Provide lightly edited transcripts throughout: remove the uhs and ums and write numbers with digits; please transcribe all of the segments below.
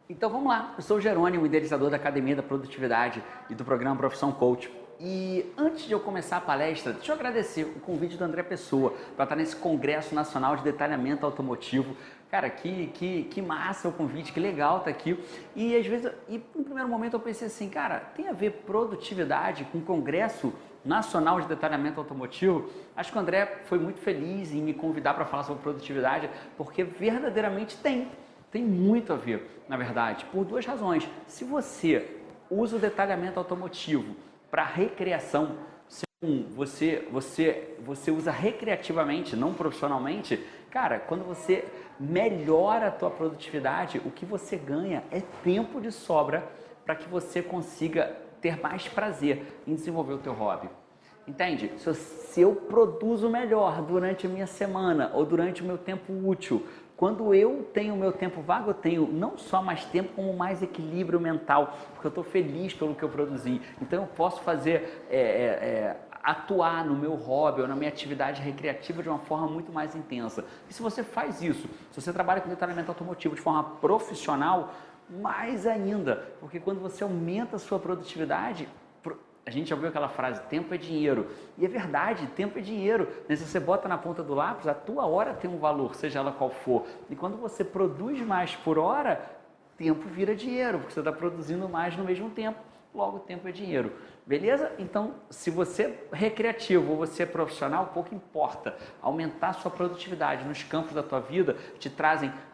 Então vamos lá, eu sou o Jerônimo, idealizador da Academia da Produtividade e do programa Profissão Coach. E antes de eu começar a palestra, deixa eu agradecer o convite do André Pessoa para estar nesse Congresso Nacional de Detalhamento Automotivo. Cara, que massa o convite, que legal estar aqui. E às vezes, no primeiro momento eu pensei assim, cara, tem a ver produtividade com o Congresso Nacional de Detalhamento Automotivo? Acho que o André foi muito feliz em me convidar para falar sobre produtividade, porque verdadeiramente tem muito a ver, na verdade, por duas razões. Se você usa o detalhamento automotivo para recreação, você usa recreativamente, não profissionalmente, cara, quando você melhora a tua produtividade, o que você ganha é tempo de sobra para que você consiga ter mais prazer em desenvolver o teu hobby. Entende? Se eu produzo melhor durante a minha semana ou durante o meu tempo útil, quando eu tenho o meu tempo vago, eu tenho não só mais tempo, como mais equilíbrio mental, porque eu estou feliz pelo que eu produzi. Então eu posso fazer, atuar no meu hobby ou na minha atividade recreativa de uma forma muito mais intensa. E se você faz isso, se você trabalha com detalhamento automotivo de forma profissional, mais ainda, porque quando você aumenta a sua produtividade, a gente já ouviu aquela frase, tempo é dinheiro. E é verdade, tempo é dinheiro. Se você bota na ponta do lápis, a tua hora tem um valor, seja ela qual for. E quando você produz mais por hora, tempo vira dinheiro, porque você está produzindo mais no mesmo tempo. Logo, tempo é dinheiro. Beleza? Então, se você é recreativo ou você é profissional, pouco importa. Aumentar a sua produtividade nos campos da tua vida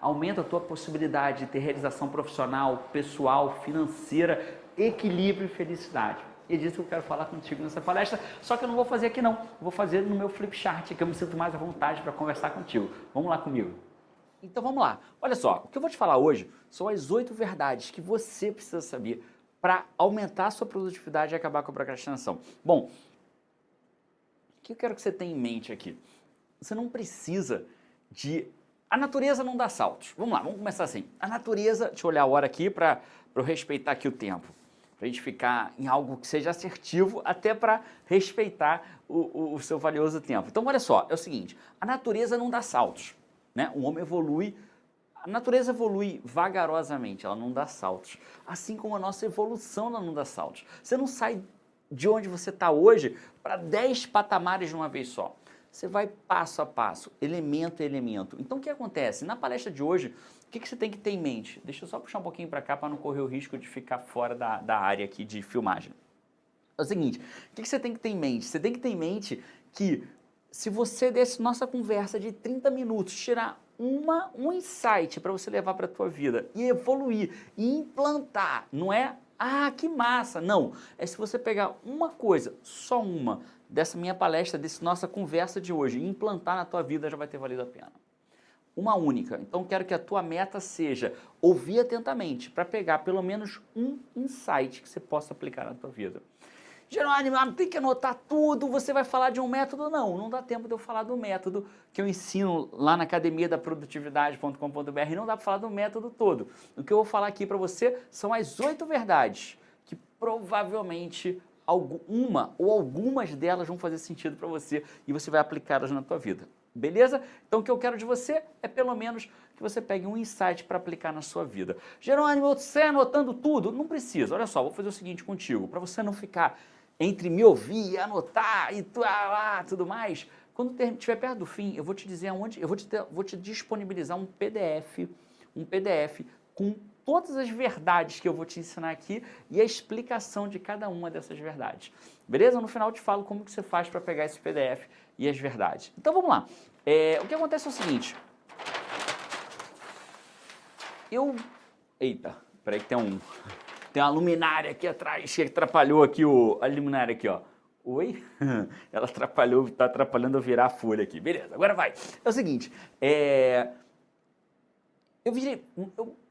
aumenta a tua possibilidade de ter realização profissional, pessoal, financeira, equilíbrio e felicidade. E é disso que eu quero falar contigo nessa palestra, só que eu não vou fazer aqui não, vou fazer no meu Flipchart, que eu me sinto mais à vontade para conversar contigo. Vamos lá comigo. Então vamos lá, olha só, o que eu vou te falar hoje são as 8 verdades que você precisa saber para aumentar a sua produtividade e acabar com a procrastinação. Bom, o que eu quero que você tenha em mente aqui? Você não precisa de... A natureza não dá saltos. Vamos lá, vamos começar assim. A natureza, deixa eu olhar a hora aqui para eu respeitar aqui o tempo. Para a gente ficar em algo que seja assertivo, até para respeitar o seu valioso tempo. Então, olha só, é o seguinte, a natureza não dá saltos, né? O homem evolui, a natureza evolui vagarosamente, ela não dá saltos. Assim como a nossa evolução, ela não dá saltos. Você não sai de onde você está hoje para 10 patamares de uma vez só. Você vai passo a passo, elemento a elemento. Então, o que acontece? Na palestra de hoje, o que você tem que ter em mente? Deixa eu só puxar um pouquinho para cá para não correr o risco de ficar fora da área aqui de filmagem. É o seguinte, o que você tem que ter em mente? Você tem que ter em mente que se você desse nossa conversa de 30 minutos, tirar um insight para você levar para a tua vida e evoluir e implantar, não é, que massa, não. É se você pegar uma coisa, só uma, dessa minha palestra, dessa nossa conversa de hoje e implantar na tua vida, já vai ter valido a pena. Uma única. Então, quero que a tua meta seja ouvir atentamente para pegar pelo menos um insight que você possa aplicar na tua vida. Jerônimo, não tem que anotar tudo, você vai falar de um método? Não, não dá tempo de eu falar do método que eu ensino lá na academia da produtividade.com.br, não dá para falar do método todo. O que eu vou falar aqui para você são as 8 verdades que provavelmente uma ou algumas delas vão fazer sentido para você e você vai aplicá-las na tua vida. Beleza? Então o que eu quero de você é pelo menos que você pegue um insight para aplicar na sua vida. Jerônimo, você anotando tudo? Não precisa. Olha só, vou fazer o seguinte contigo, para você não ficar entre me ouvir e anotar e tudo mais. Quando estiver perto do fim, eu vou te dizer aonde, vou te disponibilizar um PDF com todas as verdades que eu vou te ensinar aqui e a explicação de cada uma dessas verdades. Beleza? No final eu te falo como que você faz para pegar esse PDF e as verdades. Então vamos lá. O que acontece é o seguinte. Eita, peraí que tem uma luminária aqui atrás que atrapalhou aqui a luminária aqui, ó. Oi? Ela atrapalhou, tá atrapalhando eu virar a folha aqui. Beleza, agora vai. É o seguinte,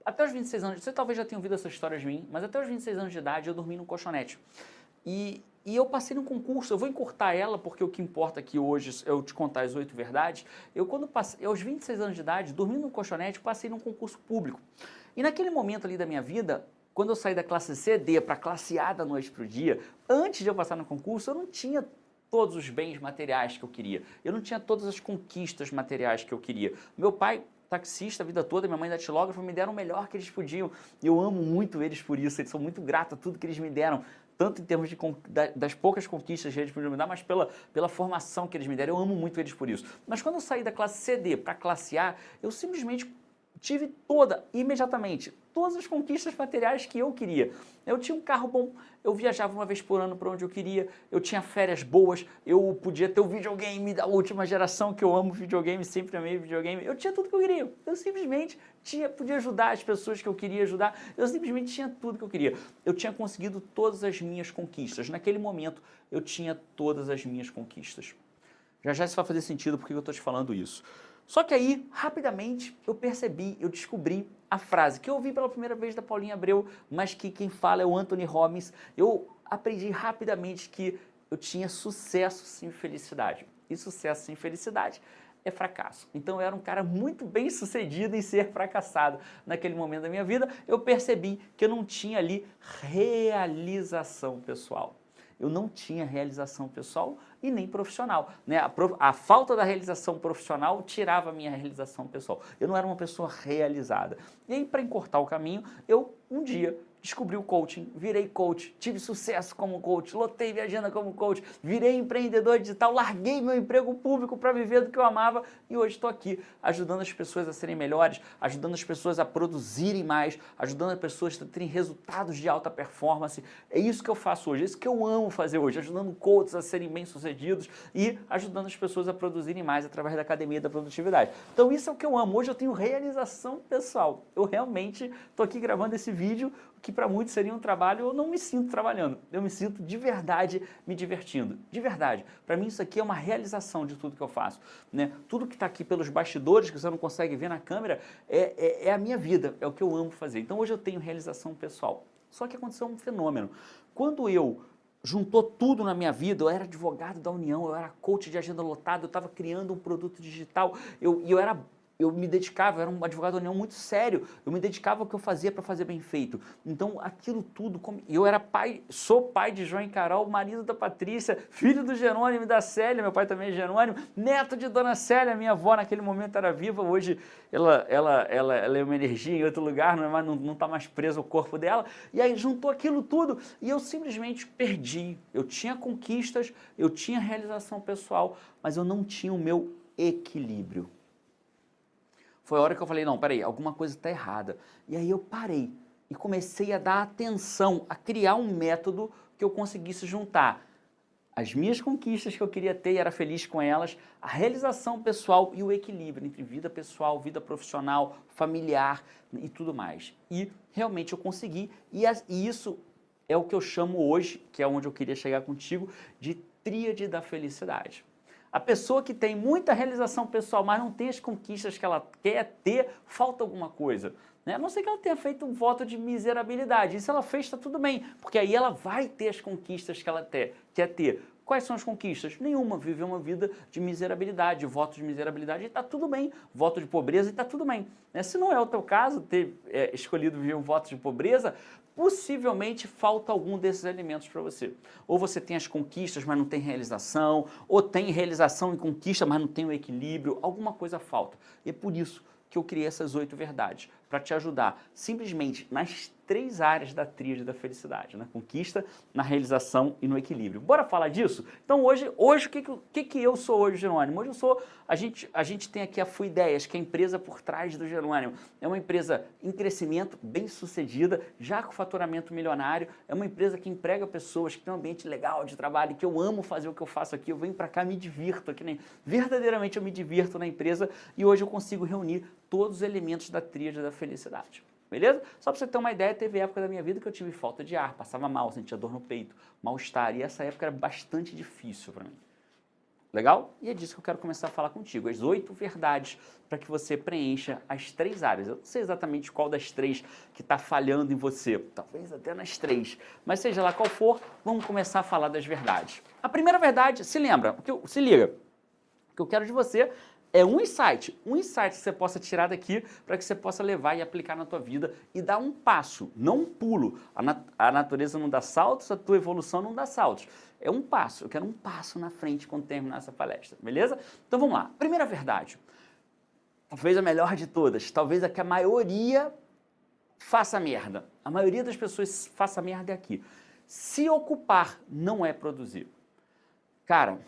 até os 26 anos, você talvez já tenha ouvido essa história de mim, mas até os 26 anos de idade eu dormi num colchonete. E eu passei num concurso, eu vou encurtar ela, porque o que importa aqui hoje é eu te contar as 8 verdades. Quando passei, aos 26 anos de idade, dormindo num colchonete, passei num concurso público. E naquele momento ali da minha vida, quando eu saí da classe C, D para a classe A da noite para o dia, antes de eu passar no concurso, eu não tinha todos os bens materiais que eu queria. Eu não tinha todas as conquistas materiais que eu queria. Meu pai taxista a vida toda, minha mãe datilógrafa, me deram o melhor que eles podiam. Eu amo muito eles por isso, eles são muito gratos a tudo que eles me deram, tanto em termos das poucas conquistas que eles podiam me dar, mas pela formação que eles me deram. Eu amo muito eles por isso. Mas quando eu saí da classe CD para a classe A, eu simplesmente tive imediatamente, todas as conquistas materiais que eu queria. Eu tinha um carro bom, eu viajava uma vez por ano para onde eu queria, eu tinha férias boas, eu podia ter o videogame da última geração, que eu amo videogame, sempre amei videogame, eu tinha tudo que eu queria. Eu simplesmente podia ajudar as pessoas que eu queria ajudar, eu simplesmente tinha tudo que eu queria. Eu tinha conseguido todas as minhas conquistas. Naquele momento, eu tinha todas as minhas conquistas. Já já isso vai fazer sentido porque eu estou te falando isso. Só que aí, rapidamente, eu descobri a frase que eu ouvi pela primeira vez da Paulinha Abreu, mas que quem fala é o Anthony Robbins. Eu aprendi rapidamente que eu tinha sucesso sem felicidade. E sucesso sem felicidade é fracasso. Então eu era um cara muito bem sucedido em ser fracassado. Naquele momento da minha vida, eu percebi que eu não tinha ali realização pessoal. Eu não tinha realização pessoal e nem profissional, né? A falta da realização profissional tirava a minha realização pessoal. Eu não era uma pessoa realizada. E aí, para encurtar o caminho, eu um dia descobri o coaching, virei coach, tive sucesso como coach, lotei minha agenda como coach, virei empreendedor digital, larguei meu emprego público para viver do que eu amava e hoje estou aqui ajudando as pessoas a serem melhores, ajudando as pessoas a produzirem mais, ajudando as pessoas a terem resultados de alta performance. É isso que eu faço hoje, é isso que eu amo fazer hoje, ajudando coaches a serem bem-sucedidos e ajudando as pessoas a produzirem mais através da Academia da Produtividade. Então isso é o que eu amo. Hoje eu tenho realização pessoal. Eu realmente estou aqui gravando esse vídeo que para muitos seria um trabalho, eu não me sinto trabalhando, eu me sinto de verdade me divertindo, de verdade. Para mim isso aqui é uma realização de tudo que eu faço, né? Tudo que está aqui pelos bastidores, que você não consegue ver na câmera, é a minha vida, é o que eu amo fazer. Então hoje eu tenho realização pessoal. Só que aconteceu um fenômeno. Quando eu juntou tudo na minha vida, eu era advogado da União, eu era coach de agenda lotada, eu estava criando um produto digital, eu me dedicava, eu era um advogado da União muito sério, eu me dedicava ao que eu fazia para fazer bem feito. Então, aquilo tudo, eu era pai, sou pai de João e Carol, marido da Patrícia, filho do Jerônimo e da Célia, meu pai também é Jerônimo, neto de Dona Célia, minha avó naquele momento era viva, hoje ela é uma energia em outro lugar, não está mais preso o corpo dela, e aí juntou aquilo tudo e eu simplesmente perdi. Eu tinha conquistas, eu tinha realização pessoal, mas eu não tinha o meu equilíbrio. Foi a hora que eu falei, não, peraí, alguma coisa está errada. E aí eu parei e comecei a dar atenção, a criar um método que eu conseguisse juntar as minhas conquistas que eu queria ter e era feliz com elas, a realização pessoal e o equilíbrio entre vida pessoal, vida profissional, familiar e tudo mais. E realmente eu consegui, e isso é o que eu chamo hoje, que é onde eu queria chegar contigo, de tríade da felicidade. A pessoa que tem muita realização pessoal, mas não tem as conquistas que ela quer ter, falta alguma coisa. Né? A não ser que ela tenha feito um voto de miserabilidade. E se ela fez, está tudo bem, porque aí ela vai ter as conquistas que ela quer ter. Quais são as conquistas? Nenhuma. Viver uma vida de miserabilidade, voto de miserabilidade, e está tudo bem. Voto de pobreza, e está tudo bem. Né? Se não é o teu caso, ter escolhido viver um voto de pobreza, possivelmente falta algum desses elementos para você. Ou você tem as conquistas, mas não tem realização, ou tem realização e conquista, mas não tem o equilíbrio, alguma coisa falta. E é por isso que eu criei essas 8 verdades, para te ajudar simplesmente nas 3 áreas da tríade da felicidade, na conquista, na realização e no equilíbrio. Bora falar disso? Então hoje o que eu sou hoje, Jerônimo? Hoje eu sou, a gente tem aqui a Fluideias, que é a empresa por trás do Jerônimo. É uma empresa em crescimento, bem sucedida, já com faturamento milionário, é uma empresa que emprega pessoas, que tem um ambiente legal de trabalho, que eu amo fazer o que eu faço aqui, eu venho para cá, me divirto aqui, né? Verdadeiramente eu me divirto na empresa e hoje eu consigo reunir todos os elementos da tríade da felicidade. Beleza? Só para você ter uma ideia, teve época da minha vida que eu tive falta de ar, passava mal, sentia dor no peito, mal-estar, e essa época era bastante difícil para mim. Legal? E é disso que eu quero começar a falar contigo, as 8 verdades para que você preencha as 3 áreas. Eu não sei exatamente qual das 3 que está falhando em você, talvez até nas 3, mas seja lá qual for, vamos começar a falar das verdades. A primeira verdade, se liga, o que eu quero de você é um insight que você possa tirar daqui para que você possa levar e aplicar na tua vida e dar um passo, não um pulo. A natureza não dá saltos, a tua evolução não dá saltos. É um passo, eu quero um passo na frente quando terminar essa palestra, beleza? Então vamos lá. Primeira verdade, talvez a melhor de todas, talvez a que a maioria faça merda. A maioria das pessoas faça merda é aqui. Se ocupar não é produzir. Cara,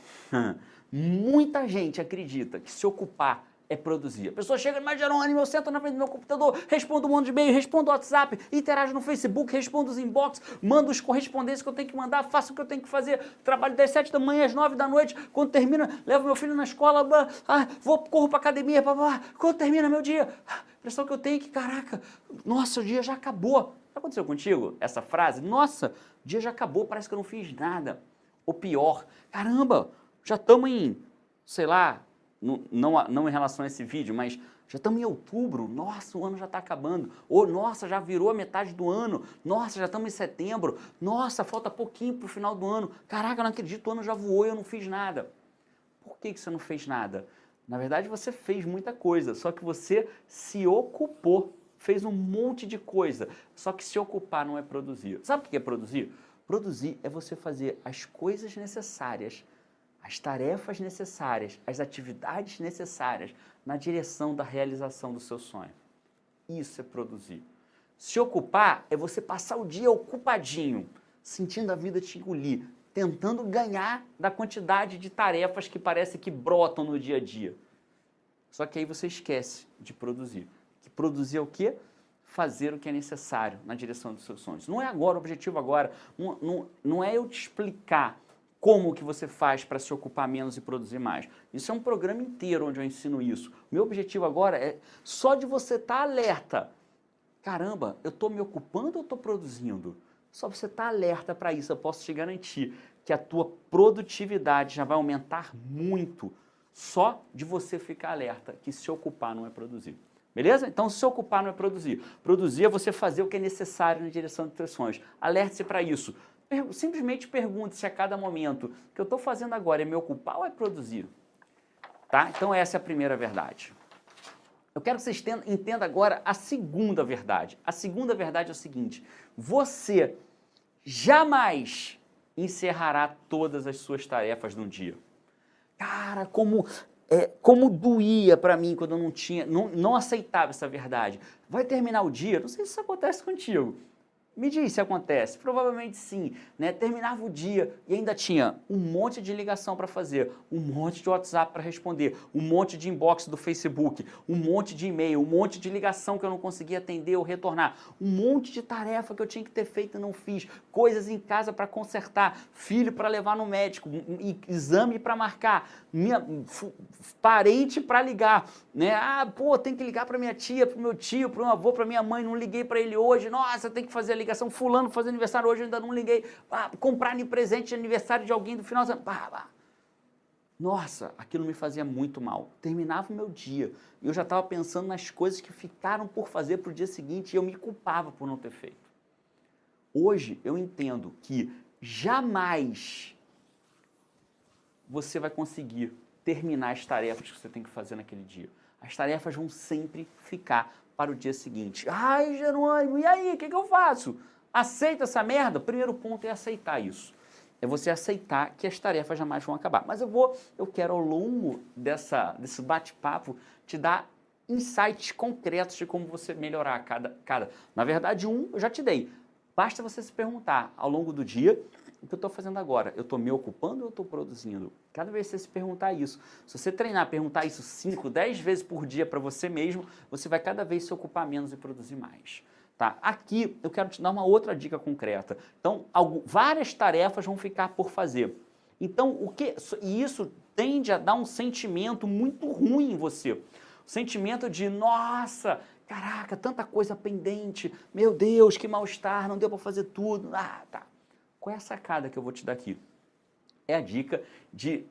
muita gente acredita que se ocupar é produzir. A pessoa chega, mas Jerônimo, eu sento na frente do meu computador, respondo um monte de e-mail, respondo o WhatsApp, interajo no Facebook, respondo os inbox, mando as correspondências que eu tenho que mandar, faço o que eu tenho que fazer, trabalho das 7 da manhã às 9 da noite, quando termina, levo meu filho na escola, corro pra academia, quando termina meu dia, a impressão que eu tenho é que, caraca, nossa, o dia já acabou. Já aconteceu contigo essa frase? Nossa, o dia já acabou, parece que eu não fiz nada. Ou pior, caramba, já estamos em, sei lá, não em relação a esse vídeo, mas já estamos em outubro, nossa, o ano já está acabando. Ou, nossa, já virou a metade do ano, nossa, já estamos em setembro, nossa, falta pouquinho para o final do ano. Caraca, eu não acredito, o ano já voou e eu não fiz nada. Por que você não fez nada? Na verdade, você fez muita coisa, só que você se ocupou, fez um monte de coisa. Só que se ocupar não é produzir. Sabe o que é produzir? Produzir é você fazer as coisas necessárias, as tarefas necessárias, as atividades necessárias na direção da realização do seu sonho. Isso é produzir. Se ocupar é você passar o dia ocupadinho, sentindo a vida te engolir, tentando ganhar da quantidade de tarefas que parece que brotam no dia a dia. Só que aí você esquece de produzir. Que produzir é o quê? Fazer o que é necessário na direção dos seus sonhos. Não é agora, o objetivo agora, não é eu te explicar como que você faz para se ocupar menos e produzir mais. Isso é um programa inteiro onde eu ensino isso. Meu objetivo agora é só de você estar alerta. Caramba, eu estou me ocupando ou estou produzindo? Só você estar alerta para isso, eu posso te garantir que a tua produtividade já vai aumentar muito só de você ficar alerta, que se ocupar não é produzir. Beleza? Então, se ocupar não é produzir. Produzir é você fazer o que é necessário na direção dos seus sonhos. Alerte-se para isso. Simplesmente pergunte-se a cada momento, o que eu estou fazendo agora é me ocupar ou é produzir? Tá? Então, essa é a primeira verdade. Eu quero que vocês entendam agora a segunda verdade. A segunda verdade é o seguinte, você jamais encerrará todas as suas tarefas num dia. Cara, como doía para mim quando eu não aceitava essa verdade. Vai terminar o dia, não sei se isso acontece contigo. Me diz se acontece, provavelmente sim, né? Terminava o dia e ainda tinha um monte de ligação para fazer, um monte de WhatsApp para responder, um monte de inbox do Facebook, um monte de e-mail, um monte de ligação que eu não conseguia atender ou retornar, um monte de tarefa que eu tinha que ter feito e não fiz, coisas em casa para consertar, filho para levar no médico, exame para marcar, parente para ligar, né? Tem que ligar para minha tia, para o meu tio, para o meu avô, para minha mãe, não liguei para ele hoje, nossa, tem que fazer a ligação, fulano fazer aniversário hoje, eu ainda não liguei, comprar presente de aniversário de alguém do final de semana, nossa, aquilo me fazia muito mal, terminava o meu dia, e eu já estava pensando nas coisas que ficaram por fazer para o dia seguinte, e eu me culpava por não ter feito. Hoje eu entendo que jamais você vai conseguir terminar as tarefas que você tem que fazer naquele dia. As tarefas vão sempre ficar para o dia seguinte. Ai, Jerônimo, e aí, o que eu faço? Aceita essa merda? O primeiro ponto é aceitar isso. É você aceitar que as tarefas jamais vão acabar. Mas eu quero ao longo desse bate-papo te dar insights concretos de como você melhorar cada. Na verdade, eu já te dei. Basta você se perguntar ao longo do dia, o que eu estou fazendo agora? Eu estou me ocupando ou eu estou produzindo? Cada vez que você se perguntar isso, se você treinar, perguntar isso 5, 10 vezes por dia para você mesmo, você vai cada vez se ocupar menos e produzir mais. Tá? Aqui eu quero te dar uma outra dica concreta. Então, várias tarefas vão ficar por fazer. Então, e isso tende a dar um sentimento muito ruim em você. O sentimento de, nossa, caraca, tanta coisa pendente, meu Deus, que mal-estar, não deu para fazer tudo. Tá. Qual é a sacada que eu vou te dar aqui? É a dica de,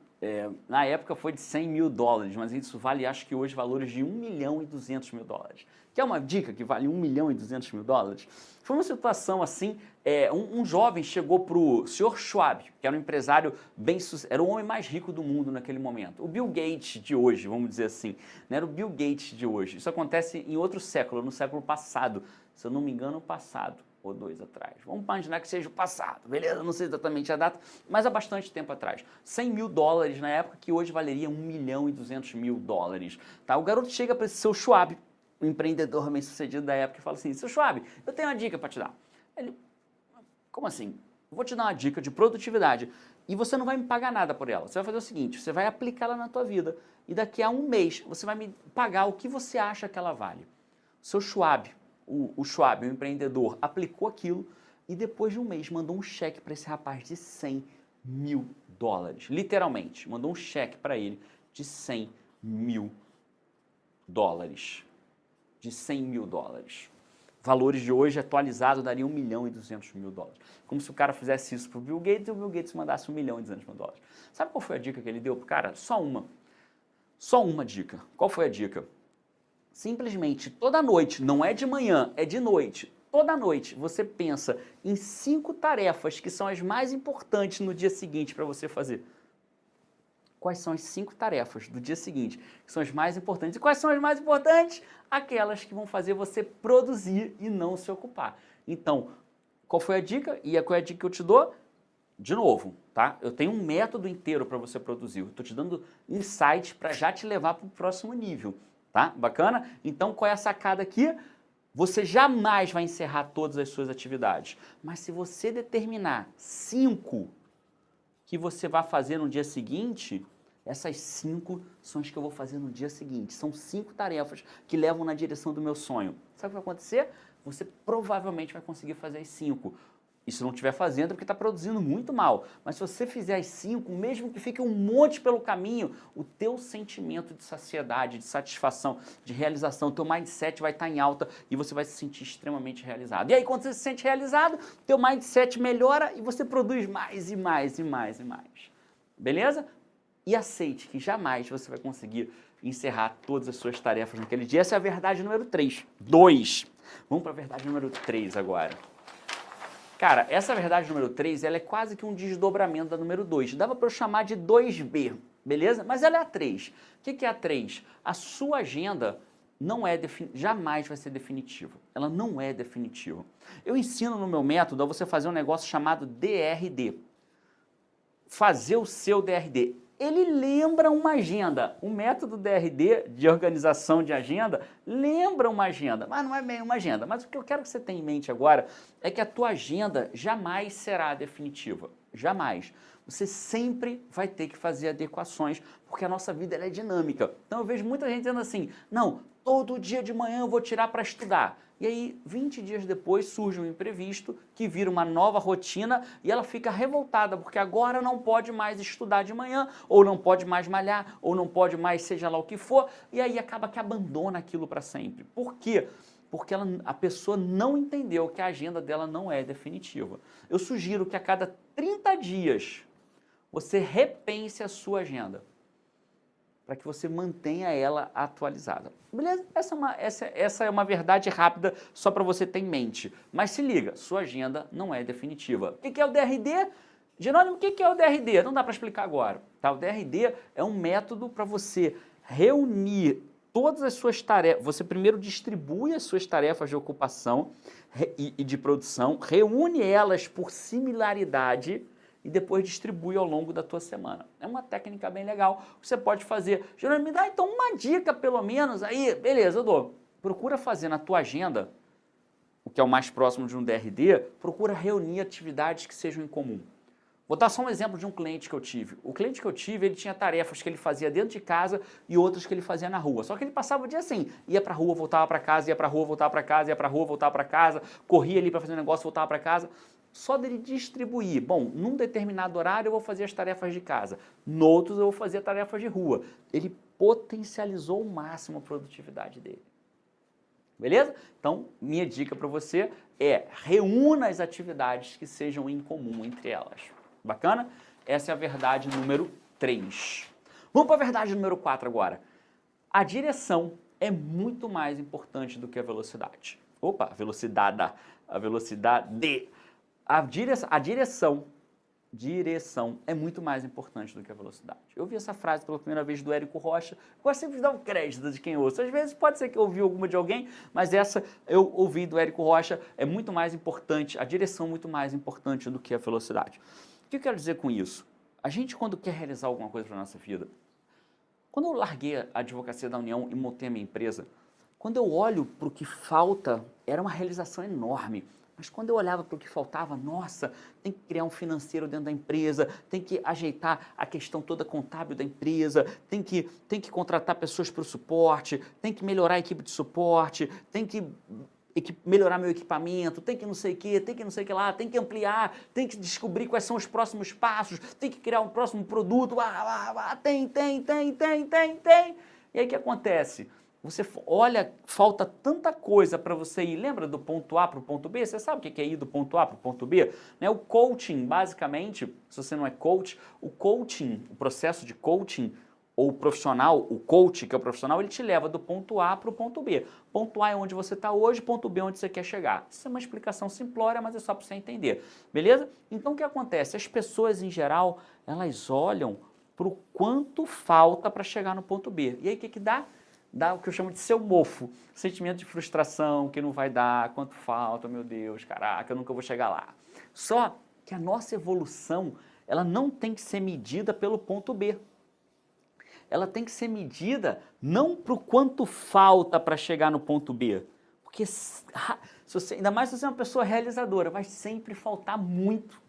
na época foi de 100 mil dólares, mas isso vale, acho que hoje, valores de 1 milhão e 200 mil dólares. Quer uma dica que vale 1 milhão e 200 mil dólares? Foi uma situação assim, um jovem chegou para o Sr. Schwab, que era um empresário era o homem mais rico do mundo naquele momento. O Bill Gates de hoje, vamos dizer assim, né? Era o Bill Gates de hoje. Isso acontece em outro século, no século passado, se eu não me engano, passado. ou 2 atrás. Vamos imaginar que seja o passado, beleza? Não sei exatamente a data, mas há bastante tempo atrás. 100 mil dólares na época, que hoje valeria 1 milhão e 200 mil dólares. Tá? O garoto chega para esse seu Schwab, o empreendedor bem-sucedido da época, e fala assim, seu Schwab, eu tenho uma dica para te dar. Ele, como assim? Vou te dar uma dica de produtividade e você não vai me pagar nada por ela. Você vai fazer o seguinte, você vai aplicá-la na tua vida e daqui a um mês você vai me pagar o que você acha que ela vale. O seu Schwab, o Schwab, o empreendedor, aplicou aquilo e depois de um mês mandou um cheque para esse rapaz de 100 mil dólares. Literalmente, mandou um cheque para ele de 100 mil dólares. De 100 mil dólares. Valores de hoje atualizados dariam 1 milhão e 200 mil dólares. Como se o cara fizesse isso para o Bill Gates e o Bill Gates mandasse 1 milhão e 200 mil dólares. Sabe qual foi a dica que ele deu pro cara? Só uma. Só uma dica. Qual foi a dica? Simplesmente toda noite, não é de manhã, é de noite. Toda noite você pensa em 5 tarefas que são as mais importantes no dia seguinte para você fazer. Quais são as 5 tarefas do dia seguinte que são as mais importantes? E quais são as mais importantes? Aquelas que vão fazer você produzir e não se ocupar. Então, qual foi a dica? E qual é a dica que eu te dou? De novo, tá? Eu tenho um método inteiro para você produzir. Eu estou te dando insights para já te levar para o próximo nível, tá? Bacana? Então, qual é a sacada aqui? Você jamais vai encerrar todas as suas atividades. Mas se você determinar 5 que você vai fazer no dia seguinte, essas 5 são as que eu vou fazer no dia seguinte. São 5 tarefas que levam na direção do meu sonho. Sabe o que vai acontecer? Você provavelmente vai conseguir fazer as 5. E se não estiver fazendo, é porque está produzindo muito mal. Mas se você fizer as 5, mesmo que fique um monte pelo caminho, o teu sentimento de saciedade, de satisfação, de realização, o teu mindset vai estar em alta e você vai se sentir extremamente realizado. E aí, quando você se sente realizado, teu mindset melhora e você produz mais e mais e mais e mais. Beleza? E aceite que jamais você vai conseguir encerrar todas as suas tarefas naquele dia. Essa é a verdade número 3. 2. Vamos para a verdade número 3 agora. Cara, essa verdade número 3, ela é quase que um desdobramento da número 2. Dava para eu chamar de 2B, beleza? Mas ela é a 3. O que é a 3? A sua agenda não é jamais vai ser definitiva. Ela não é definitiva. Eu ensino no meu método a você fazer um negócio chamado DRD. Fazer o seu DRD. Ele lembra uma agenda. O método DRD, de organização de agenda, lembra uma agenda, mas não é bem uma agenda. Mas o que eu quero que você tenha em mente agora é que a tua agenda jamais será definitiva. Jamais. Você sempre vai ter que fazer adequações, porque a nossa vida ela é dinâmica. Então eu vejo muita gente dizendo assim, não, todo dia de manhã eu vou tirar para estudar. E aí, 20 dias depois, surge um imprevisto que vira uma nova rotina e ela fica revoltada, porque agora não pode mais estudar de manhã, ou não pode mais malhar, ou não pode mais seja lá o que for, e aí acaba que abandona aquilo para sempre. Por quê? Porque a pessoa não entendeu que a agenda dela não é definitiva. Eu sugiro que a cada 30 dias você repense a sua agenda, para que você mantenha ela atualizada. Beleza? Essa é uma verdade rápida só para você ter em mente. Mas se liga, sua agenda não é definitiva. O que é o DRD? Jerônimo, o que é o DRD? Não dá para explicar agora. Tá? O DRD é um método para você reunir todas as suas tarefas. Você primeiro distribui as suas tarefas de ocupação e de produção, reúne elas por similaridade e depois distribui ao longo da tua semana. É uma técnica bem legal que você pode fazer. Jerônimo, me dá então uma dica pelo menos, aí, beleza, eu dou. Procura fazer na tua agenda, o que é o mais próximo de um DRD, procura reunir atividades que sejam em comum. Vou dar só um exemplo de um cliente que eu tive. O cliente que eu tive, ele tinha tarefas que ele fazia dentro de casa e outras que ele fazia na rua. Só que ele passava o dia assim, ia pra rua, voltava pra casa, ia pra rua, voltava pra casa, ia pra rua, voltava pra casa, corria ali pra fazer um negócio, voltava pra casa. Só dele distribuir, bom, num determinado horário eu vou fazer as tarefas de casa, noutros eu vou fazer tarefas de rua. Ele potencializou ao máximo a produtividade dele. Beleza? Então, minha dica para você é reúna as atividades que sejam em comum entre elas. Bacana? Essa é a verdade número 3. Vamos para a verdade número 4 agora. A direção é muito mais importante do que a velocidade. Opa, a velocidade. A direção direção é muito mais importante do que a velocidade. Eu vi essa frase pela primeira vez do Érico Rocha, gosto sempre de dar um crédito de quem ouça. Às vezes pode ser que eu ouvi alguma de alguém, mas essa eu ouvi do Érico Rocha, é muito mais importante, a direção é muito mais importante do que a velocidade. O que eu quero dizer com isso? A gente, quando quer realizar alguma coisa para a nossa vida, quando eu larguei a advocacia da União e montei a minha empresa, quando eu olho para o que falta, era uma realização enorme. Mas quando eu olhava para o que faltava, nossa, tem que criar um financeiro dentro da empresa, tem que ajeitar a questão toda contábil da empresa, tem que contratar pessoas para o suporte, tem que melhorar a equipe de suporte, tem que melhorar meu equipamento, tem que não sei o que, tem que não sei o que lá, tem que ampliar, tem que descobrir quais são os próximos passos, tem que criar um próximo produto, tem. E aí o que acontece? Você olha, falta tanta coisa para você ir. Lembra do ponto A para o ponto B? Você sabe o que é ir do ponto A para o ponto B? Né? O coaching, basicamente, se você não é coach, o coaching, o processo de coaching, ou profissional, o coach, que é o profissional, ele te leva do ponto A para o ponto B. Ponto A é onde você está hoje, ponto B é onde você quer chegar. Isso é uma explicação simplória, mas é só para você entender. Beleza? Então o que acontece? As pessoas, em geral, elas olham para o quanto falta para chegar no ponto B. E aí o que dá? Dá o que eu chamo de seu mofo, sentimento de frustração, que não vai dar, quanto falta, meu Deus, caraca, eu nunca vou chegar lá. Só que a nossa evolução, ela não tem que ser medida pelo ponto B. Ela tem que ser medida não para o quanto falta para chegar no ponto B, porque ainda mais se você é uma pessoa realizadora, vai sempre faltar muito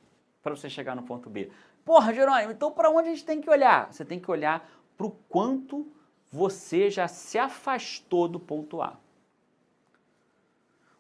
para você chegar no ponto B. Porra, Jerônimo, então para onde a gente tem que olhar? Você tem que olhar para o quanto você já se afastou do ponto A.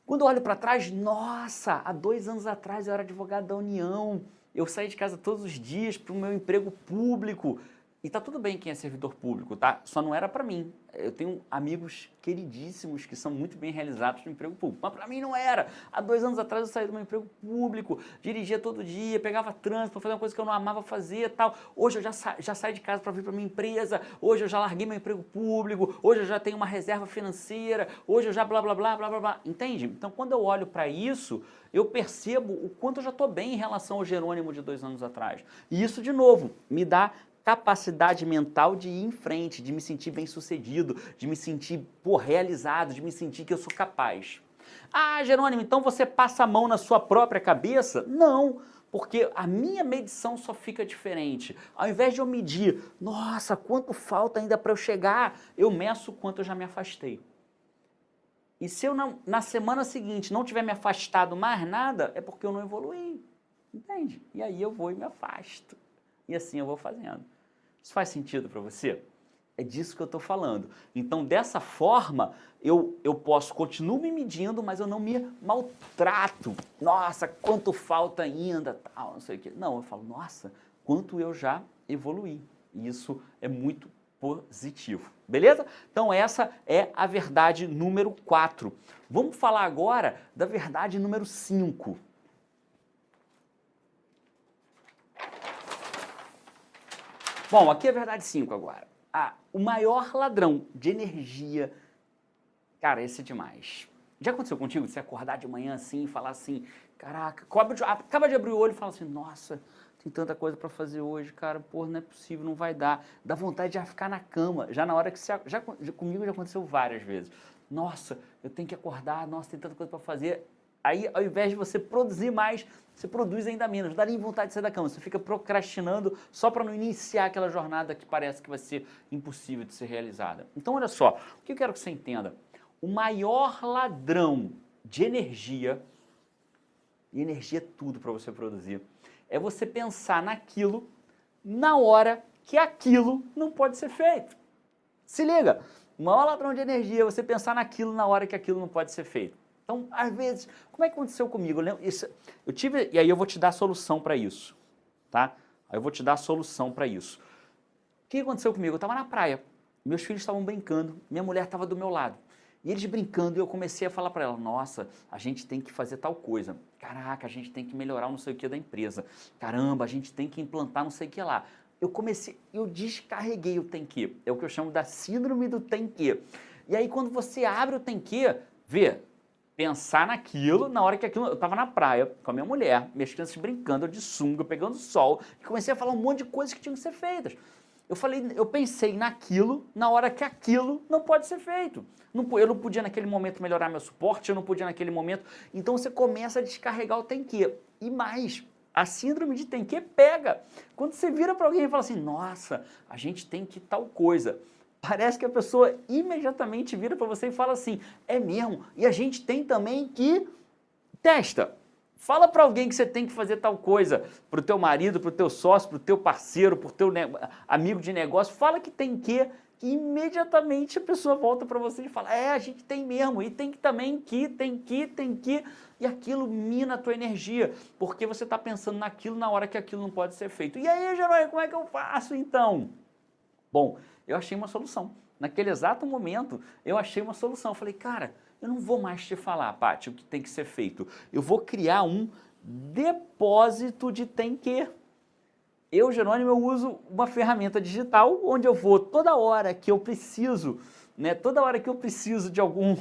Quando eu olho para trás, nossa, há 2 anos atrás eu era advogado da União, eu saí de casa todos os dias para o meu emprego público. E tá tudo bem quem é servidor público, tá? Só não era para mim. Eu tenho amigos queridíssimos que são muito bem realizados no emprego público, mas para mim não era. Há 2 anos atrás eu saí do meu emprego público, dirigia todo dia, pegava trânsito para fazer uma coisa que eu não amava fazer e tal. Hoje eu já saí de casa para vir para minha empresa, hoje eu já larguei meu emprego público, hoje eu já tenho uma reserva financeira, hoje eu já blá blá blá blá blá blá. Entende? Então quando eu olho para isso, eu percebo o quanto eu já estou bem em relação ao Jerônimo de 2 anos atrás. E isso, de novo, me dá capacidade mental de ir em frente, de me sentir bem-sucedido, de me sentir realizado, de me sentir que eu sou capaz. Ah, Jerônimo, então você passa a mão na sua própria cabeça? Não, porque a minha medição só fica diferente. Ao invés de eu medir, nossa, quanto falta ainda para eu chegar, eu meço quanto eu já me afastei. E se eu não, na semana seguinte não tiver me afastado mais nada, é porque eu não evoluí. Entende? E aí eu vou e me afasto. E assim eu vou fazendo. Isso faz sentido para você? É disso que eu estou falando. Então, dessa forma, eu continuo me medindo, mas eu não me maltrato. Nossa, quanto falta ainda, tal, não sei o quê. Não, eu falo, nossa, quanto eu já evoluí. E isso é muito positivo. Beleza? Então, essa é a verdade número 4. Vamos falar agora da verdade número 5. Bom, aqui é a verdade 5 agora. O maior ladrão de energia, cara, esse é demais. Já aconteceu contigo de você acordar de manhã assim e falar assim, caraca, acaba de abrir o olho e fala assim, nossa, tem tanta coisa para fazer hoje, cara, porra, não é possível, não vai dar. Dá vontade de já ficar na cama, já na hora que você... Comigo já aconteceu várias vezes. Nossa, eu tenho que acordar, nossa, tem tanta coisa para fazer. Aí, ao invés de você produzir mais, você produz ainda menos. Não dá nem vontade de sair da cama. Você fica procrastinando só para não iniciar aquela jornada que parece que vai ser impossível de ser realizada. Então, olha só, o que eu quero que você entenda? O maior ladrão de energia, e energia é tudo para você produzir, é você pensar naquilo na hora que aquilo não pode ser feito. Se liga, o maior ladrão de energia é você pensar naquilo na hora que aquilo não pode ser feito. Então, às vezes, como é que aconteceu comigo? Eu tive, e aí eu vou te dar a solução para isso, tá? Aí eu vou te dar a solução para isso. O que aconteceu comigo? Eu estava na praia, meus filhos estavam brincando, minha mulher estava do meu lado. E eles brincando, e eu comecei a falar para ela, nossa, a gente tem que fazer tal coisa. Caraca, a gente tem que melhorar o não sei o que da empresa. Caramba, a gente tem que implantar não sei o que lá. Eu descarreguei o tem que. É o que eu chamo da síndrome do tem que. E aí, quando você abre o tem que, vê, pensar naquilo na hora que aquilo... Eu estava na praia com a minha mulher, minhas crianças brincando de sunga, pegando sol, e comecei a falar um monte de coisas que tinham que ser feitas. Eu pensei naquilo na hora que aquilo não pode ser feito. Eu não podia naquele momento melhorar meu suporte, eu não podia naquele momento. Então você começa a descarregar o tem que. E mais, a síndrome de tem que pega. Quando você vira para alguém e fala assim, nossa, a gente tem que tal coisa. Parece que a pessoa imediatamente vira para você e fala assim, é mesmo, e a gente tem também que testa. Fala para alguém que você tem que fazer tal coisa, para o teu marido, para o teu sócio, para o teu parceiro, para o teu amigo de negócio, fala que tem que imediatamente a pessoa volta para você e fala, a gente tem mesmo, e tem que também tem que, e aquilo mina a tua energia, porque você está pensando naquilo na hora que aquilo não pode ser feito. E aí, Jerônimo, como é que eu faço então? Bom, eu achei uma solução. Naquele exato momento, eu achei uma solução. Eu falei, cara, eu não vou mais te falar, Paty, o que tem que ser feito. Eu vou criar um depósito de tem que. Eu, Jerônimo, eu uso uma ferramenta digital onde eu vou toda hora que eu preciso, né? Toda hora que eu preciso de algum,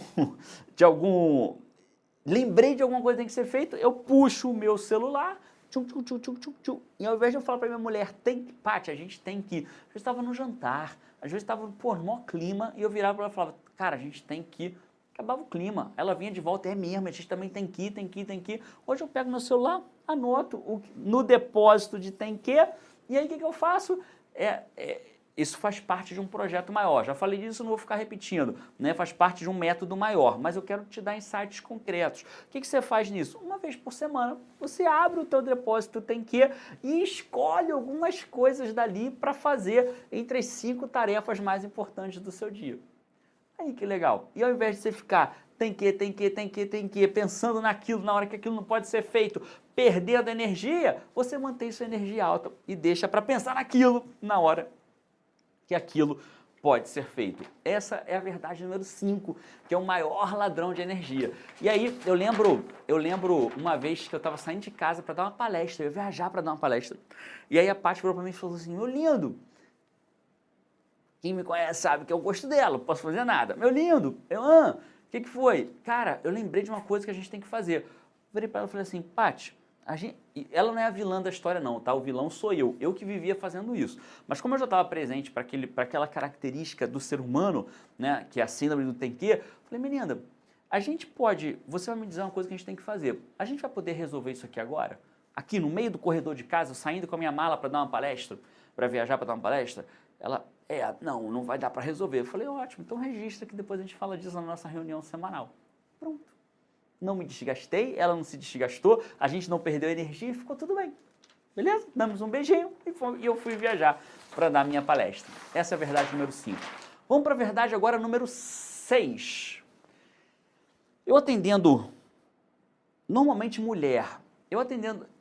lembrei de alguma coisa que tem que ser feita, eu puxo o meu celular, tchum, tchum, tchum, tchum, tchum, tchum, e ao invés de eu falar para minha mulher, Paty, a gente tem que, às vezes estava no jantar, às vezes estava, no maior clima, e eu virava para ela e falava, cara, a gente tem que, acabava o clima, ela vinha de volta, é mesmo, a gente também tem que. Hoje eu pego meu celular, anoto no depósito de tem que, e aí o que eu faço? Isso faz parte de um projeto maior, já falei disso, não vou ficar repetindo, né? Faz parte de um método maior, mas eu quero te dar insights concretos. O que você faz nisso? Uma vez por semana, você abre o teu depósito tem que e escolhe algumas coisas dali para fazer entre as 5 tarefas mais importantes do seu dia. Aí que legal. E ao invés de você ficar tem que, pensando naquilo, na hora que aquilo não pode ser feito, perdendo energia, você mantém sua energia alta e deixa para pensar naquilo na hora que aquilo pode ser feito. Essa é a verdade número 5, que é o maior ladrão de energia. E aí, eu lembro uma vez que eu estava saindo de casa para dar uma palestra, eu ia viajar para dar uma palestra. E aí a Paty falou para mim e falou assim, meu lindo, quem me conhece sabe que eu gosto dela, não posso fazer nada. Meu lindo, o que foi? Cara, eu lembrei de uma coisa que a gente tem que fazer. Eu virei para ela e falei assim, Paty, ela não é a vilã da história não, tá? O vilão sou eu que vivia fazendo isso. Mas como eu já estava presente para aquela característica do ser humano, né, que é a síndrome do tem que, falei, menina, você vai me dizer uma coisa que a gente tem que fazer. A gente vai poder resolver isso aqui agora? Aqui no meio do corredor de casa, saindo com a minha mala para dar uma palestra, para viajar para dar uma palestra? Ela, não vai dar para resolver. Eu falei, ótimo, então registra que depois a gente fala disso na nossa reunião semanal. Pronto. Não me desgastei, ela não se desgastou, a gente não perdeu energia e ficou tudo bem. Beleza? Damos um beijinho e eu fui viajar para dar minha palestra. Essa é a verdade número 5. Vamos para a verdade agora número 6. Eu atendendo, normalmente mulher,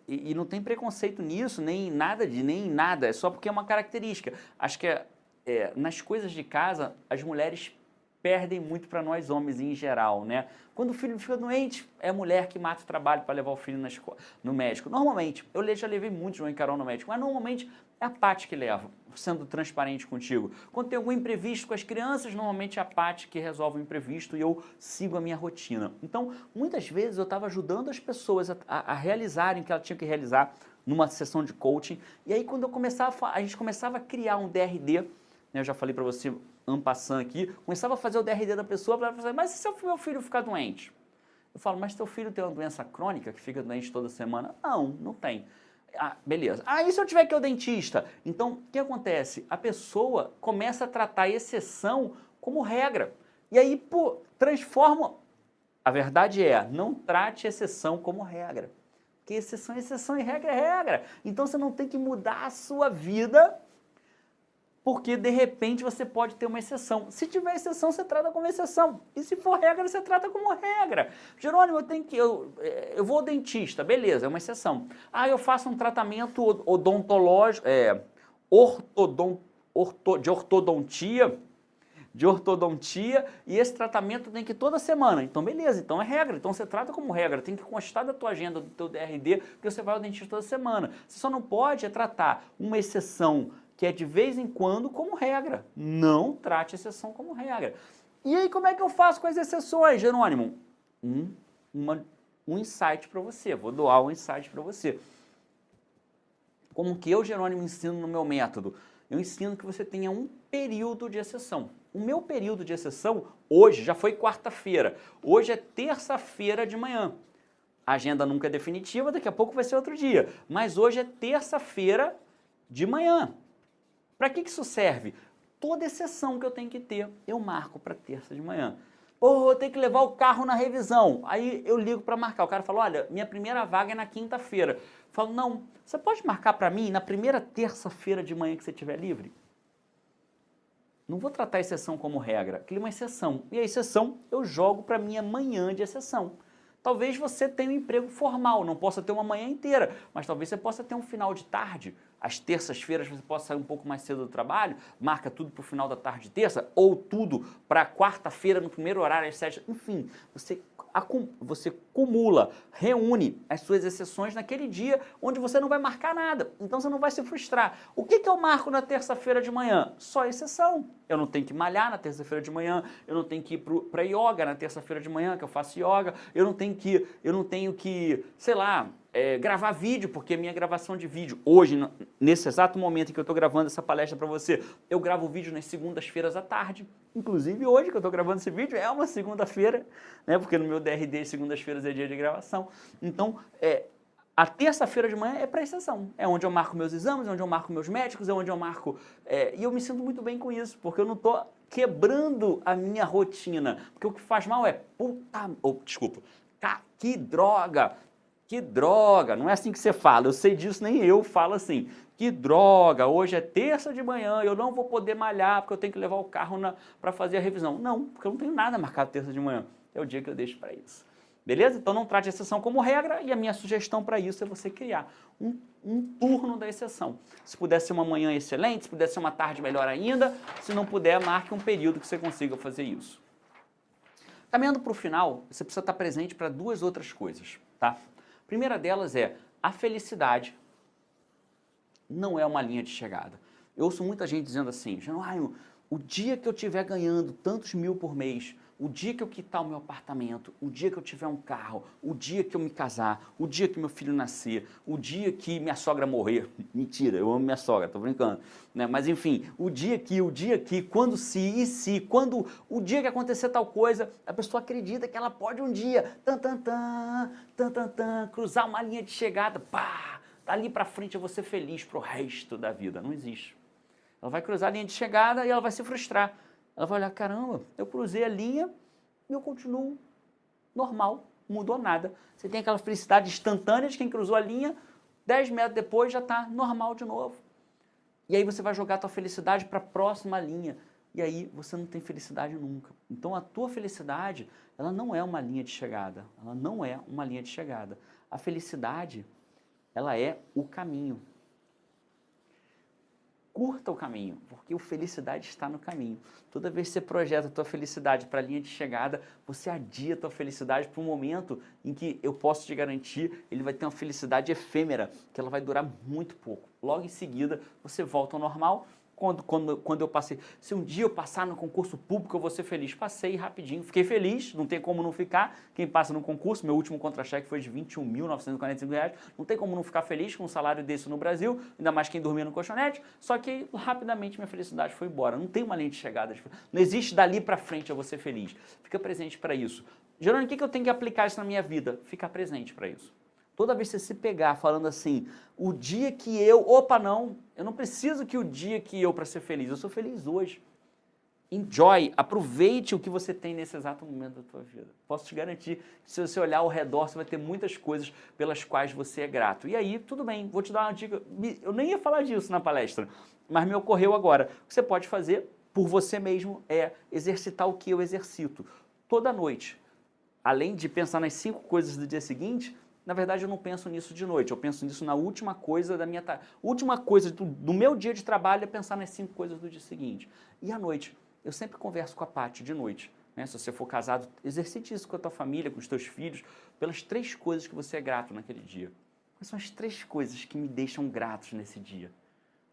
e não tem preconceito nisso, nem nada, é só porque é uma característica. Acho que nas coisas de casa, as mulheres perdem muito para nós homens em geral, né? Quando o filho fica doente, é a mulher que mata o trabalho para levar o filho no médico. Normalmente, eu já levei muito João e Carol no médico, mas normalmente é a Paty que leva, sendo transparente contigo. Quando tem algum imprevisto com as crianças, normalmente é a Paty que resolve o imprevisto e eu sigo a minha rotina. Então, muitas vezes eu estava ajudando as pessoas a realizarem o que elas tinham que realizar numa sessão de coaching. E aí, quando a gente começava a criar um DRD, né, eu já falei para você, en passant aqui, começava a fazer o DRD da pessoa, para falar, mas e se o meu filho ficar doente? Eu falo, mas teu filho tem uma doença crônica que fica doente toda semana? Não tem. Beleza. E se eu tiver que ir ao dentista? Então, o que acontece? A pessoa começa a tratar a exceção como regra. E aí, transforma... A verdade não trate exceção como regra. Porque exceção é exceção e regra é regra. Então, você não tem que mudar a sua vida porque, de repente, você pode ter uma exceção. Se tiver exceção, você trata como exceção. E se for regra, você trata como regra. Jerônimo, eu vou ao dentista, beleza, é uma exceção. Eu faço um tratamento odontológico, de ortodontia, e esse tratamento tem que ir toda semana. Então, beleza, então é regra. Então, você trata como regra. Tem que constar da tua agenda, do teu DRD, porque você vai ao dentista toda semana. Você só não pode tratar uma exceção que é de vez em quando como regra. Não trate exceção como regra. E aí, como é que eu faço com as exceções, Jerônimo? um insight para você, vou doar um insight para você. Como que eu, Jerônimo, ensino no meu método? Eu ensino que você tenha um período de exceção. O meu período de exceção, hoje, já foi quarta-feira. Hoje é terça-feira de manhã. A agenda nunca é definitiva, daqui a pouco vai ser outro dia. Mas hoje é terça-feira de manhã. Para que isso serve? Toda exceção que eu tenho que ter, eu marco para terça de manhã. Ou eu tenho que levar o carro na revisão. Aí eu ligo para marcar. O cara fala, olha, minha primeira vaga é na quinta-feira. Eu falo, não, você pode marcar para mim na primeira terça-feira de manhã que você estiver livre? Não vou tratar a exceção como regra, aquilo é uma exceção. E a exceção eu jogo para minha manhã de exceção. Talvez você tenha um emprego formal, não possa ter uma manhã inteira, mas talvez você possa ter um final de tarde. Às terças-feiras você possa sair um pouco mais cedo do trabalho, marca tudo para o final da tarde de terça, ou tudo para quarta-feira no primeiro horário às 7. Enfim, você cumula, reúne as suas exceções naquele dia onde você não vai marcar nada. Então você não vai se frustrar. O que eu marco na terça-feira de manhã? Só exceção. Eu não tenho que malhar na terça-feira de manhã, eu não tenho que ir para yoga na terça-feira de manhã, que eu faço yoga, eu não tenho que, sei lá, gravar vídeo, porque minha gravação de vídeo, hoje, nesse exato momento em que eu estou gravando essa palestra para você, eu gravo vídeo nas segundas-feiras à tarde. Inclusive hoje que eu estou gravando esse vídeo é uma segunda-feira, né? Porque no meu DRD, segundas-feiras é dia de gravação. Então, a terça-feira de manhã é para exceção. É onde eu marco meus exames, é onde eu marco meus médicos, é onde eu marco... e eu me sinto muito bem com isso, porque eu não estou quebrando a minha rotina. Porque o que faz mal é, que droga! Que droga! Não é assim que você fala, eu sei disso, nem eu falo assim. Que droga, hoje é terça de manhã, eu não vou poder malhar porque eu tenho que levar o carro para fazer a revisão. Não, porque eu não tenho nada marcado terça de manhã. É o dia que eu deixo para isso. Beleza? Então não trate a exceção como regra e a minha sugestão para isso é você criar um turno da exceção. Se puder ser uma manhã excelente, se puder ser uma tarde melhor ainda, se não puder, marque um período que você consiga fazer isso. Caminhando para o final, você precisa estar presente para duas outras coisas, tá? A primeira delas é a felicidade não é uma linha de chegada. Eu ouço muita gente dizendo assim, Januário, o dia que eu estiver ganhando tantos mil por mês, o dia que eu quitar o meu apartamento, o dia que eu tiver um carro, o dia que eu me casar, o dia que meu filho nascer, o dia que minha sogra morrer, mentira, eu amo minha sogra, tô brincando, né? Mas enfim, o dia que, quando quando o dia que acontecer tal coisa, a pessoa acredita que ela pode um dia, cruzar uma linha de chegada, pá, dali pra frente eu vou ser feliz pro resto da vida. Não existe. Ela vai cruzar a linha de chegada e ela vai se frustrar. Ela vai olhar, caramba, eu cruzei a linha e eu continuo normal, não mudou nada. Você tem aquela felicidade instantânea de quem cruzou a linha, 10 metros depois já está normal de novo. E aí você vai jogar a tua felicidade para a próxima linha. E aí você não tem felicidade nunca. Então a tua felicidade, ela não é uma linha de chegada. Ela não é uma linha de chegada. A felicidade, ela é o caminho. Curta o caminho, porque a felicidade está no caminho. Toda vez que você projeta a tua felicidade para a linha de chegada, você adia a tua felicidade para um momento em que eu posso te garantir, ele vai ter uma felicidade efêmera, que ela vai durar muito pouco. Logo em seguida, você volta ao normal. Quando eu passei, se um dia eu passar no concurso público, eu vou ser feliz. Passei rapidinho, fiquei feliz, não tem como não ficar. Quem passa no concurso, meu último contra-cheque foi de R$ 21.945, não tem como não ficar feliz com um salário desse no Brasil, ainda mais quem dormia no colchonete, só que rapidamente minha felicidade foi embora. Não tem uma linha de chegada, não existe dali para frente eu vou ser feliz. Fica presente para isso. Jerônimo, o que eu tenho que aplicar isso na minha vida? Ficar presente para isso. Toda vez que você se pegar falando assim, o dia que eu... Opa, não, eu não preciso que o dia que eu para ser feliz, eu sou feliz hoje. Enjoy, aproveite o que você tem nesse exato momento da tua vida. Posso te garantir que se você olhar ao redor, você vai ter muitas coisas pelas quais você é grato. E aí, tudo bem, vou te dar uma dica. Eu nem ia falar disso na palestra, mas me ocorreu agora. O que você pode fazer por você mesmo é exercitar o que eu exercito. Toda noite, além de pensar nas 5 coisas do dia seguinte... Na verdade, eu não penso nisso de noite, eu penso nisso na última coisa da minha tarde. Última coisa do meu dia de trabalho é pensar nas 5 coisas do dia seguinte. E à noite, eu sempre converso com a Paty de noite. Né? Se você for casado, exercite isso com a tua família, com os teus filhos, pelas 3 coisas que você é grato naquele dia. Quais são as 3 coisas que me deixam gratos nesse dia?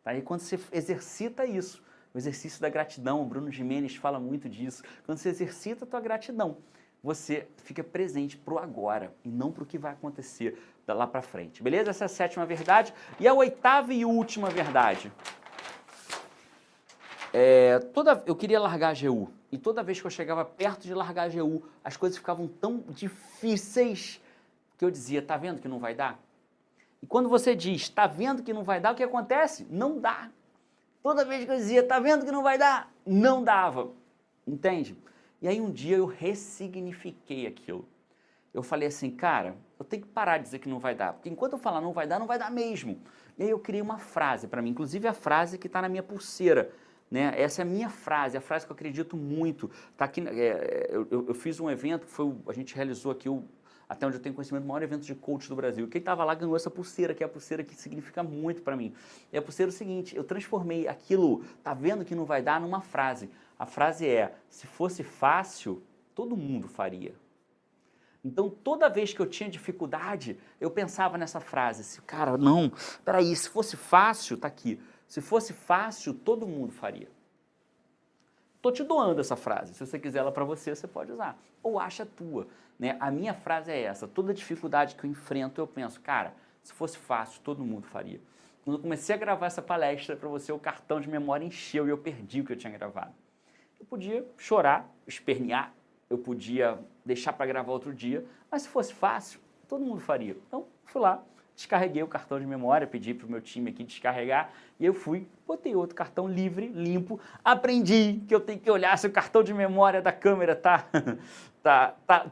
Tá? E quando você exercita isso, o exercício da gratidão, o Bruno Gimenez fala muito disso, quando você exercita a tua gratidão, você fica presente pro agora e não pro que vai acontecer lá para frente, beleza? Essa é a 7ª verdade. E a 8ª e última verdade. Eu queria largar a AGU, e toda vez que eu chegava perto de largar a AGU, as coisas ficavam tão difíceis que eu dizia, tá vendo que não vai dar? E quando você diz, tá vendo que não vai dar, o que acontece? Não dá. Toda vez que eu dizia, tá vendo que não vai dar? Não dava. Entende? E aí um dia eu ressignifiquei aquilo. Eu falei assim, cara, eu tenho que parar de dizer que não vai dar, porque enquanto eu falar não vai dar mesmo. E aí eu criei uma frase para mim, inclusive a frase que está na minha pulseira, né? Essa é a minha frase, a frase que eu acredito muito. Tá aqui, eu fiz um evento, a gente realizou aqui, até onde eu tenho conhecimento, o maior evento de coach do Brasil. Quem estava lá ganhou essa pulseira, que é a pulseira que significa muito para mim. E a pulseira é o seguinte, eu transformei aquilo, tá vendo que não vai dar, numa frase. A frase é, se fosse fácil, todo mundo faria. Então, toda vez que eu tinha dificuldade, eu pensava nessa frase, assim, cara, não, peraí, se fosse fácil, tá aqui, se fosse fácil, todo mundo faria. Estou te doando essa frase, se você quiser ela para você, você pode usar, ou acha a tua, né? A minha frase é essa, toda dificuldade que eu enfrento, eu penso, cara, se fosse fácil, todo mundo faria. Quando eu comecei a gravar essa palestra para você, o cartão de memória encheu e eu perdi o que eu tinha gravado. Eu podia chorar, espernear, eu podia deixar para gravar outro dia, mas se fosse fácil, todo mundo faria. Então, fui lá, descarreguei o cartão de memória, pedi para o meu time aqui descarregar, e eu fui, botei outro cartão livre, limpo, aprendi que eu tenho que olhar se o cartão de memória da câmera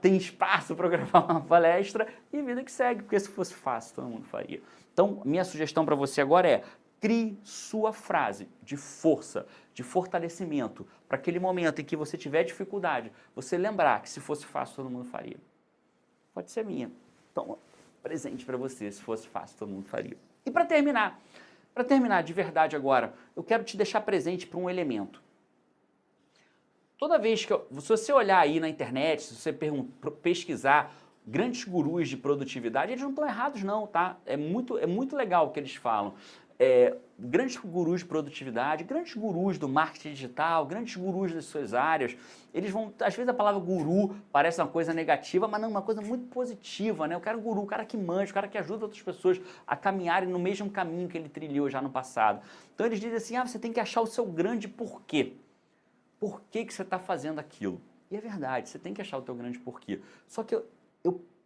tem espaço para gravar uma palestra, e vida que segue, porque se fosse fácil, todo mundo faria. Então, minha sugestão para você agora é, crie sua frase de força, de fortalecimento, para aquele momento em que você tiver dificuldade, você lembrar que se fosse fácil, todo mundo faria. Pode ser minha. Então, presente para você, se fosse fácil, todo mundo faria. E para terminar de verdade agora, eu quero te deixar presente para um elemento. Toda vez que se você olhar aí na internet, se você pesquisar grandes gurus de produtividade, eles não estão errados não, tá? É muito legal o que eles falam. Grandes gurus de produtividade, grandes gurus do marketing digital, grandes gurus das suas áreas, eles vão, às vezes a palavra guru parece uma coisa negativa, mas não, uma coisa muito positiva, né? Eu quero um guru, o cara que manja, o cara que ajuda outras pessoas a caminharem no mesmo caminho que ele trilhou já no passado. Então eles dizem assim, você tem que achar o seu grande porquê. Por que você está fazendo aquilo? E é verdade, você tem que achar o teu grande porquê. Só que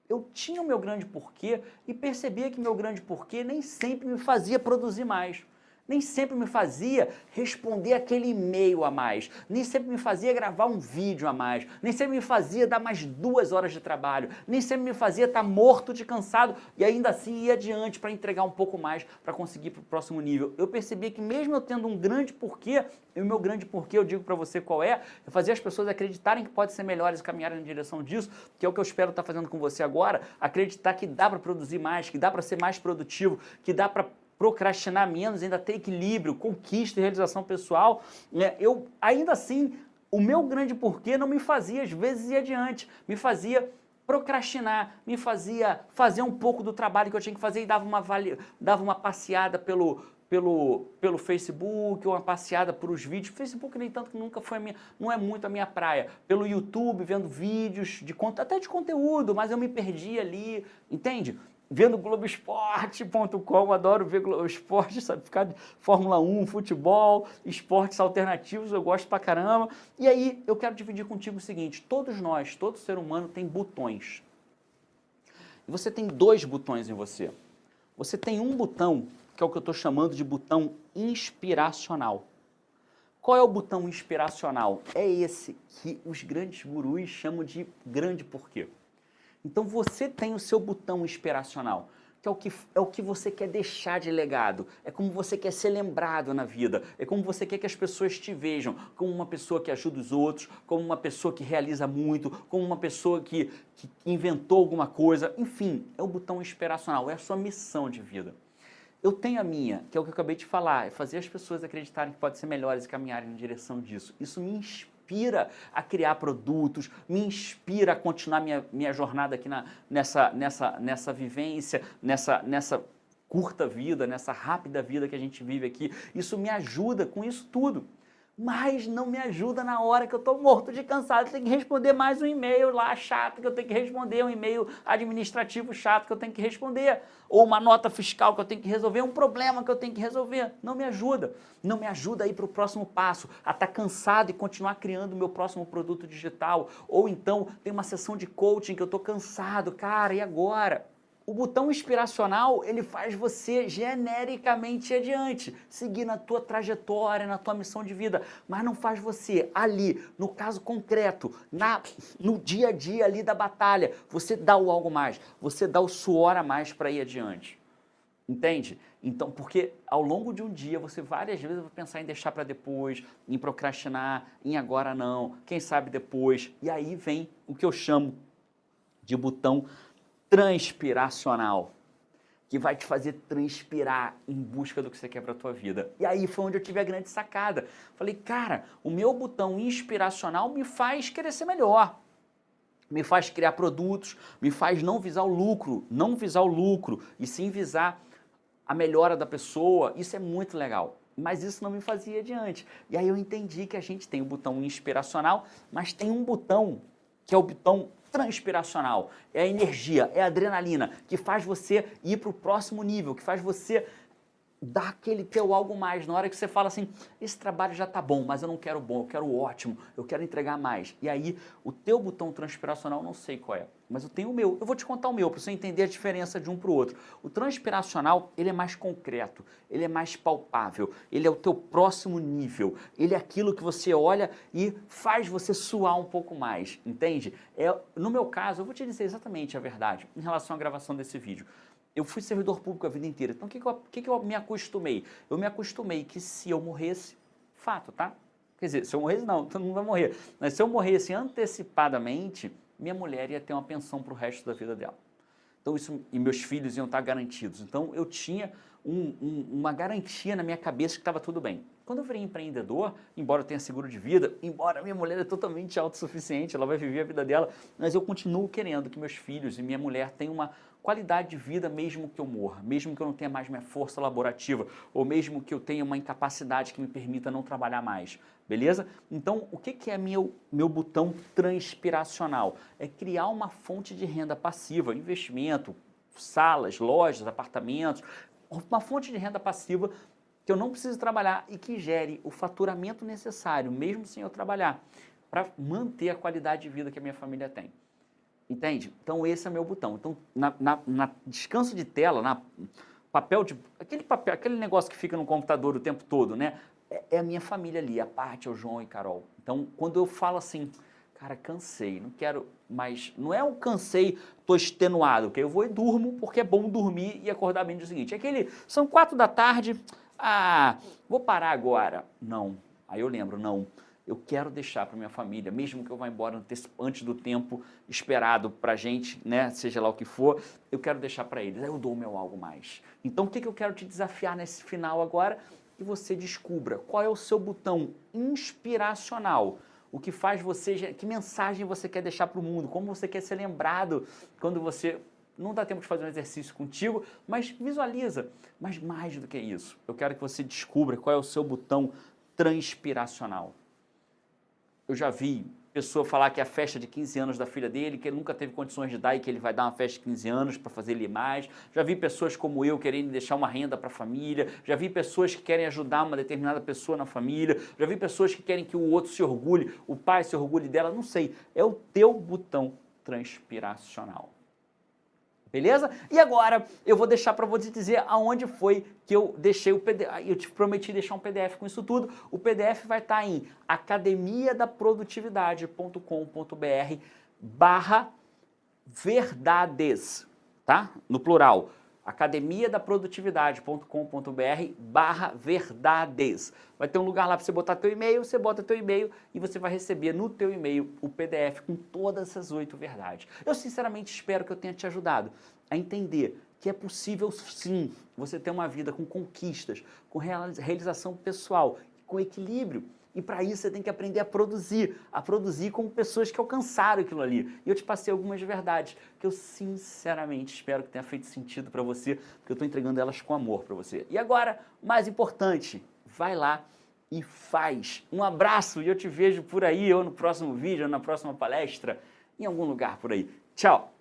eu tinha o meu grande porquê e percebia que meu grande porquê nem sempre me fazia produzir mais. Nem sempre me fazia responder aquele e-mail a mais, nem sempre me fazia gravar um vídeo a mais, nem sempre me fazia dar mais 2 horas de trabalho, nem sempre me fazia estar morto de cansado e ainda assim ir adiante para entregar um pouco mais, para conseguir para o próximo nível. Eu percebi que mesmo eu tendo um grande porquê, e o meu grande porquê eu digo para você qual é fazer as pessoas acreditarem que podem ser melhores e caminharem na direção disso, que é o que eu espero estar fazendo com você agora, acreditar que dá para produzir mais, que dá para ser mais produtivo, que dá para procrastinar menos, ainda ter equilíbrio, conquista e realização pessoal, né? Eu, ainda assim, o meu grande porquê não me fazia, às vezes, ir adiante, me fazia procrastinar, me fazia fazer um pouco do trabalho que eu tinha que fazer e dava uma passeada pelo Facebook, ou uma passeada por os vídeos. Facebook nem tanto, que nunca foi não é muito a minha praia. Pelo YouTube, vendo vídeos, até de conteúdo, mas eu me perdi ali, entende? Vendo Globoesporte.com, adoro ver esporte, sabe, ficar de Fórmula 1, futebol, esportes alternativos, eu gosto pra caramba. E aí eu quero dividir contigo o seguinte, todos nós, todo ser humano tem botões. E você tem 2 botões em você. Você tem um botão, que é o que eu estou chamando de botão inspiracional. Qual é o botão inspiracional? É esse que os grandes gurus chamam de grande porquê. Então você tem o seu botão inspiracional, que é o que você quer deixar de legado, é como você quer ser lembrado na vida, é como você quer que as pessoas te vejam, como uma pessoa que ajuda os outros, como uma pessoa que realiza muito, como uma pessoa que inventou alguma coisa, enfim, é o botão inspiracional, é a sua missão de vida. Eu tenho a minha, que é o que eu acabei de falar, é fazer as pessoas acreditarem que podem ser melhores e caminharem na direção disso. Isso me inspira a criar produtos, me inspira a continuar minha jornada aqui nessa vivência, nessa curta vida, nessa rápida vida que a gente vive aqui. Isso me ajuda com isso tudo. mas não me ajuda na hora que eu estou morto de cansado. Eu tenho que responder mais um e-mail lá chato que eu tenho que responder, um e-mail administrativo chato que eu tenho que responder, ou uma nota fiscal que eu tenho que resolver, um problema que eu tenho que resolver. Não me ajuda. Não me ajuda a ir para o próximo passo, a estar cansado e continuar criando o meu próximo produto digital. Ou então tem uma sessão de coaching que eu estou cansado, cara, e agora? O botão inspiracional, ele faz você genericamente ir adiante, seguir na tua trajetória, na tua missão de vida, mas não faz você ali, no caso concreto, no dia a dia ali da batalha, você dá o algo mais, você dá o suor a mais para ir adiante. Entende? Então, porque ao longo de um dia, você várias vezes vai pensar em deixar para depois, em procrastinar, em agora não, quem sabe depois, e aí vem o que eu chamo de botão transpiracional, que vai te fazer transpirar em busca do que você quer para a tua vida. E aí foi onde eu tive a grande sacada. Falei, cara, o meu botão inspiracional me faz crescer melhor, me faz criar produtos, me faz não visar o lucro, e sim visar a melhora da pessoa. Isso é muito legal. Mas isso não me fazia adiante. E aí eu entendi que a gente tem o botão inspiracional, mas tem um botão que é o botão transpiracional, é a energia, é a adrenalina, que faz você ir para o próximo nível, que faz você dar aquele teu algo mais, na hora que você fala assim, esse trabalho já tá bom, mas eu não quero bom, eu quero o ótimo, eu quero entregar mais. E aí, o teu botão transpiracional, não sei qual é, mas eu tenho o meu. Eu vou te contar o meu, para você entender a diferença de um para o outro. O transpiracional, ele é mais concreto, ele é mais palpável, ele é o teu próximo nível, ele é aquilo que você olha e faz você suar um pouco mais, entende? No meu caso, eu vou te dizer exatamente a verdade em relação à gravação desse vídeo. Eu fui servidor público a vida inteira. Então, o que eu me acostumei? Eu me acostumei que se eu morresse, fato, tá? Quer dizer, se eu morresse, não, todo mundo vai morrer. Mas se eu morresse antecipadamente, minha mulher ia ter uma pensão para o resto da vida dela. Então, isso, e meus filhos iam estar garantidos. Então, eu tinha uma garantia na minha cabeça que estava tudo bem. Quando eu virei empreendedor, embora eu tenha seguro de vida, embora minha mulher é totalmente autossuficiente, ela vai viver a vida dela, mas eu continuo querendo que meus filhos e minha mulher tenham uma qualidade de vida mesmo que eu morra, mesmo que eu não tenha mais minha força laborativa, ou mesmo que eu tenha uma incapacidade que me permita não trabalhar mais, beleza? Então, o que é meu botão transpiracional? É criar uma fonte de renda passiva, investimento, salas, lojas, apartamentos, uma fonte de renda passiva que eu não preciso trabalhar e que gere o faturamento necessário, mesmo sem eu trabalhar, para manter a qualidade de vida que a minha família tem. Entende? Então esse é o meu botão. Então na descanso de tela, aquele negócio que fica no computador o tempo todo, né? É a minha família ali, a Paty, o João e Carol. Então quando eu falo assim, cara, cansei, não quero mais, não é um cansei, tô extenuado, que eu vou e durmo porque é bom dormir e acordar bem no dia seguinte. São 4 da tarde, vou parar agora. Não. Aí eu lembro, não. Eu quero deixar para minha família, mesmo que eu vá embora antes do tempo esperado para a gente, né, seja lá o que for, eu quero deixar para eles, aí eu dou o meu algo mais. Então o que eu quero te desafiar nesse final agora? Que você descubra qual é o seu botão inspiracional, o que faz você, que mensagem você quer deixar para o mundo, como você quer ser lembrado quando você não dá tempo de fazer um exercício contigo, mas visualiza. Mas mais do que isso, eu quero que você descubra qual é o seu botão transpiracional. Eu já vi pessoa falar que é a festa de 15 anos da filha dele, que ele nunca teve condições de dar e que ele vai dar uma festa de 15 anos para fazer ele mais. Já vi pessoas como eu querendo deixar uma renda para a família. Já vi pessoas que querem ajudar uma determinada pessoa na família. Já vi pessoas que querem que o outro se orgulhe, o pai se orgulhe dela. Não sei, é o teu botão transpiracional. Beleza? E agora eu vou deixar para você dizer aonde foi que eu deixei o PDF. Eu te prometi deixar um PDF com isso tudo. O PDF vai estar em academiadaprodutividade.com.br/verdades, tá? No plural. academiadaprodutividade.com.br/verdades. Vai ter um lugar lá para você botar teu e-mail, você bota teu e-mail e você vai receber no teu e-mail o PDF com todas essas 8 verdades. Eu sinceramente espero que eu tenha te ajudado a entender que é possível sim você ter uma vida com conquistas, com realização pessoal, com equilíbrio. E para isso você tem que aprender a produzir como pessoas que alcançaram aquilo ali. E eu te passei algumas verdades que eu sinceramente espero que tenha feito sentido para você, porque eu estou entregando elas com amor para você. E agora, mais importante, vai lá e faz. Um abraço e eu te vejo por aí, ou no próximo vídeo, ou na próxima palestra, em algum lugar por aí. Tchau!